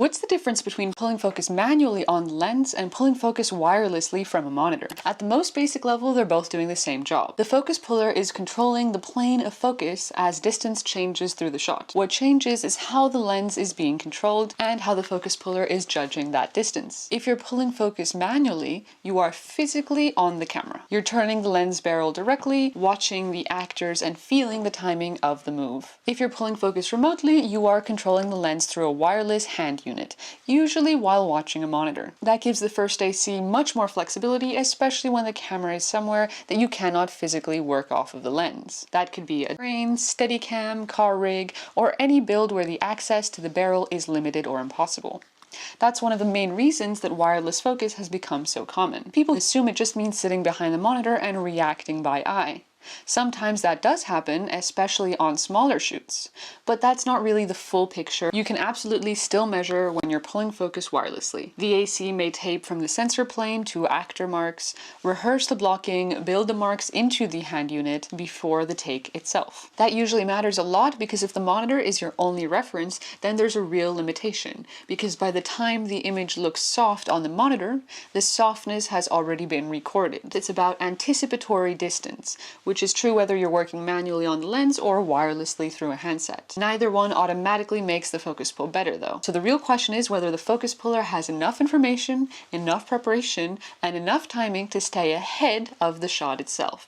What's the difference between pulling focus manually on the lens and pulling focus wirelessly from a monitor? At the most basic level, they're both doing the same job. The focus puller is controlling the plane of focus as distance changes through the shot. What changes is how the lens is being controlled and how the focus puller is judging that distance. If you're pulling focus manually, you are physically on the camera. You're turning the lens barrel directly, watching the actors and feeling the timing of the move. If you're pulling focus remotely, you are controlling the lens through a wireless hand unit, usually while watching a monitor. That gives the first AC much more flexibility, especially when the camera is somewhere that you cannot physically work off of the lens. That could be a crane, Steadicam, car rig, or any build where the access to the barrel is limited or impossible. That's one of the main reasons that wireless focus has become so common. People assume it just means sitting behind the monitor and reacting by eye. Sometimes that does happen, especially on smaller shoots, but that's not really the full picture. You can absolutely still measure when you're pulling focus wirelessly. The AC may tape from the sensor plane to actor marks, rehearse the blocking, build the marks into the hand unit before the take itself. That usually matters a lot because if the monitor is your only reference, then there's a real limitation, because by the time the image looks soft on the monitor, the softness has already been recorded. It's about anticipatory distance, which is true whether you're working manually on the lens or wirelessly through a handset. Neither one automatically makes the focus pull better though. So the real question is whether the focus puller has enough information, enough preparation, and enough timing to stay ahead of the shot itself.